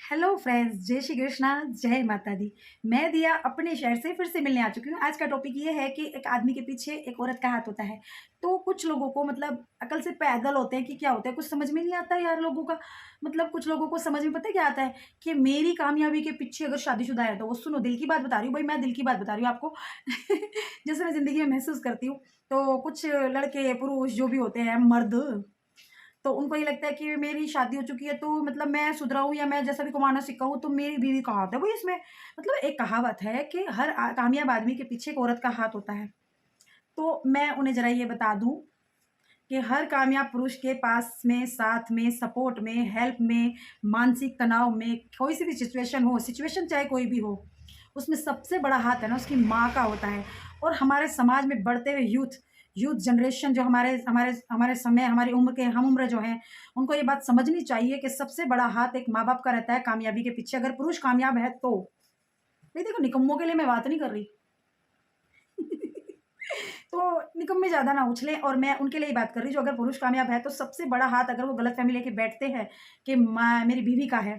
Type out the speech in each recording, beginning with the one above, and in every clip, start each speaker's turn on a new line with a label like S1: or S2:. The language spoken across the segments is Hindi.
S1: हेलो फ्रेंड्स, जय श्री कृष्णा, जय माता दी। मैं दिया अपने शहर से फिर से मिलने आ चुकी हूँ। आज का टॉपिक ये है कि एक आदमी के पीछे एक औरत का हाथ होता है। तो कुछ लोगों को मतलब अकल से पैदल होते हैं कि क्या होता है, कुछ समझ में नहीं आता है यार लोगों का। मतलब कुछ लोगों को समझ में पता है क्या आता है कि मेरी कामयाबी के पीछे अगर शादीशुदा है तो वो सुनो, दिल की बात बता रही हूँ भाई, मैं दिल की बात बता रही हूँ आपको। जैसे मैं ज़िंदगी में महसूस करती हूँ। तो कुछ लड़के, पुरुष जो भी होते हैं, मर्द, तो उनको ये लगता है कि मेरी शादी हो चुकी है तो मतलब मैं सुधरा हूँ या मैं जैसा भी कमाना सीखा हूँ तो मेरी बीवी का हाथ है वो इसमें। मतलब एक कहावत है कि हर कामयाब आदमी के पीछे एक औरत का हाथ होता है। तो मैं उन्हें ज़रा ये बता दूँ कि हर कामयाब पुरुष के पास में, साथ में, सपोर्ट में, हेल्प में, मानसिक तनाव में, कोई सी भी सिचुएशन हो, सिचुएशन चाहे कोई भी हो, उसमें सबसे बड़ा हाथ है ना उसकी माँ का होता है। और हमारे समाज में बढ़ते हुए यूथ यूथ जनरेशन जो हमारे हमारे हमारे समय, हमारी उम्र के हम उम्र जो हैं, उनको ये बात समझनी चाहिए कि सबसे बड़ा हाथ एक माँ-बाप का रहता है कामयाबी के पीछे, अगर पुरुष कामयाब है तो। नहीं देखो, निकम्मों के लिए मैं बात नहीं कर रही। तो निकम्मे ज़्यादा ना उछलें, और मैं उनके लिए ही बात कर रही हूँ जो अगर पुरुष कामयाब है तो सबसे बड़ा हाथ अगर वो गलतफ़हमी लेके बैठते हैं कि माँ मेरी बीवी का है,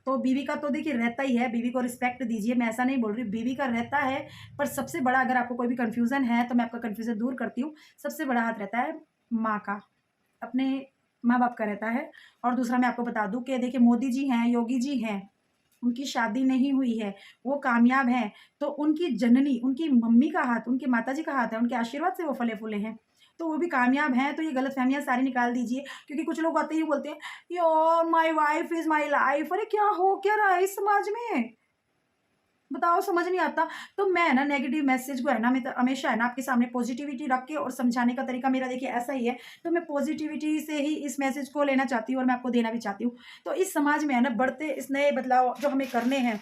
S1: तो बीवी का तो देखिए रहता ही है, बीवी को रिस्पेक्ट दीजिए, मैं ऐसा नहीं बोल रही, बीवी का रहता है। पर सबसे बड़ा, अगर आपको कोई भी कन्फ्यूज़न है तो मैं आपका कन्फ्यूज़न दूर करती हूँ, सबसे बड़ा हाथ रहता है माँ का, अपने माँ-बाप का रहता है। और दूसरा मैं आपको बता दूँ कि देखिए मोदी जी हैं, योगी जी हैं, उनकी शादी नहीं हुई है, वो कामयाब हैं, तो उनकी जननी, उनकी मम्मी का हाथ, उनकी माताजी का हाथ है, उनके आशीर्वाद से वो फले-फूले हैं। तो वो भी कामयाब हैं, तो ये गलतफ़हमियाँ सारी निकाल दीजिए, क्योंकि कुछ लोग आते ही बोलते हैं, यार my wife is my life. अरे क्या हो क्या रहा है इस समाज में? बताओ, समझ नहीं आता। तो मैं ना नेगेटिव मैसेज को है ना, मैं तो हमेशा है ना आपके सामने पॉजिटिविटी रख के, और समझाने का तरीका मेरा देखिए ऐसा ही है। तो मैं पॉजिटिविटी से ही इस मैसेज को लेना चाहती हूँ और मैं आपको देना भी चाहती हूँ। तो इस समाज में है ना बढ़ते इस नए बदलाव जो हमें करने हैं,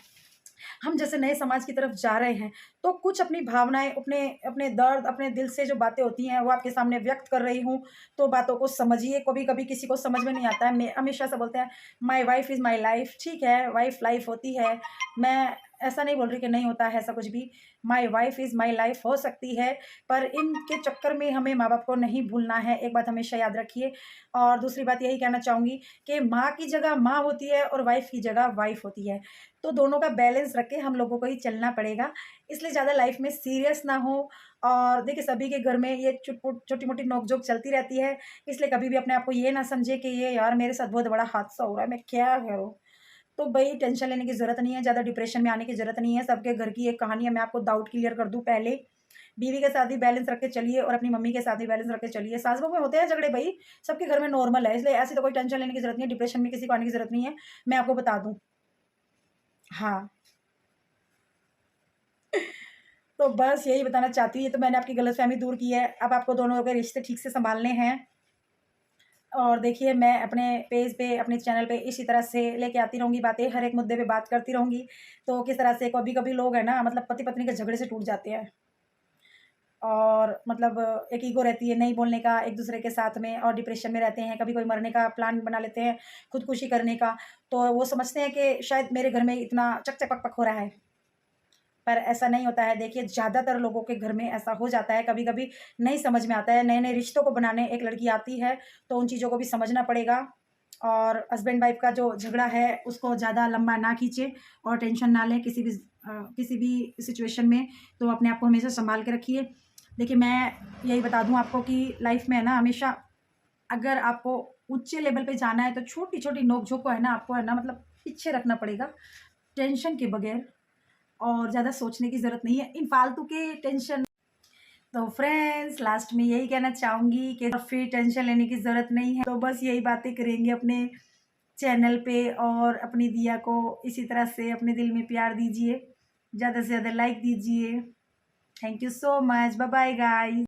S1: हम जैसे नए समाज की तरफ जा रहे हैं, तो कुछ अपनी भावनाएँ, अपने अपने दर्द, अपने दिल से जो बातें होती हैं, वो आपके सामने व्यक्त कर रही हूँ। तो बातों को समझिए, कभी-कभी किसी को समझ में नहीं आता है। मैं हमेशा से बोलते हैं, my wife is my life. ठीक है, वाइफ लाइफ होती है। मैं ऐसा नहीं बोल रही कि नहीं होता है ऐसा कुछ भी। My wife is my life हो सकती है, पर इनके चक्कर में हमें माँ-बाप को नहीं भूलना है, एक बात हमेशा याद रखिए। और दूसरी बात यही कहना चाहूँगी कि माँ की जगह माँ होती है और वाइफ की जगह वाइफ होती है। तो दोनों का बैलेंस रख के हम लोगों को ही चलना पड़ेगा। इसलिए ज़्यादा लाइफ में सीरियस ना हो। और देखिए सभी के घर में ये चुटपुट छोटी-मोटी नोक-झोंक चलती रहती है। इसलिए कभी भी अपने आप को ये ना समझे कि ये यार मेरे साथ बहुत बड़ा हादसा हो रहा है, मैं क्या करूँ? तो भई टेंशन लेने की ज़रूरत नहीं है, ज़्यादा डिप्रेशन में आने की ज़रूरत नहीं है। सबके घर की एक कहानी है, मैं आपको डाउट क्लियर कर दूँ पहले। बीवी के साथ भी बैलेंस रख के चलिए और अपनी मम्मी के साथ भी बैलेंस रख के चलिए। सास-बहू में होते हैं झगड़े भई, सबके घर में नॉर्मल है, इसलिए ऐसी तो कोई टेंशन लेने की ज़रूरत नहीं है, डिप्रेशन में किसी को आने की ज़रूरत नहीं है। मैं आपको बता दूँ। हाँ। तो बस यही बताना चाहती हूँ, ये तो मैंने आपकी गलतफ़हमी दूर की है। अब आपको दोनों के रिश्ते ठीक से सँभालने हैं। और देखिए मैं अपने पेज पे, अपने चैनल पे इसी तरह से लेके आती रहूँगी बातें, हर एक मुद्दे पे बात करती रहूँगी। तो किस तरह से कभी-कभी लोग है ना, मतलब पति-पत्नी के झगड़े से टूट जाते हैं। और मतलब एक ईगो रहती है नहीं बोलने का एक-दूसरे के साथ में, और डिप्रेशन में रहते हैं। कभी कोई मरने का प्लान बना लेते हैं, खुदकुशी करने का। तो वो समझते हैं कि शायद मेरे घर में इतना चक-चक पक-पक हो रहा है। पर ऐसा नहीं होता है। देखिए ज़्यादातर लोगों के घर में ऐसा हो जाता है, कभी-कभी नहीं समझ में आता है। नए-नए रिश्तों को बनाने एक लड़की आती है, तो उन चीज़ों को भी समझना पड़ेगा। और हस्बैंड वाइफ का जो झगड़ा है उसको ज़्यादा लंबा ना खींचे और टेंशन ना लें किसी भी सिचुएशन में। तो अपने आप को हमेशा सँभाल के रखिए। देखिए मैं यही बता दूँ आपको कि लाइफ़ में है ना हमेशा, अगर आपको ऊँचे लेवल पे जाना है तो छोटी-छोटी नोक-झोंक को है ना आपको है ना मतलब पीछे रखना पड़ेगा, टेंशन के बगैर। और ज़्यादा सोचने की ज़रूरत नहीं है इन फालतू के टेंशन। तो फ्रेंड्स लास्ट में यही कहना चाहूँगी कि अब फिर टेंशन लेने की ज़रूरत नहीं है। तो बस यही बातें करेंगे अपने चैनल पे, और अपनी दिया को इसी तरह से अपने दिल में प्यार दीजिए, ज़्यादा से ज़्यादा लाइक दीजिए। Thank you so much. Bye bye guys.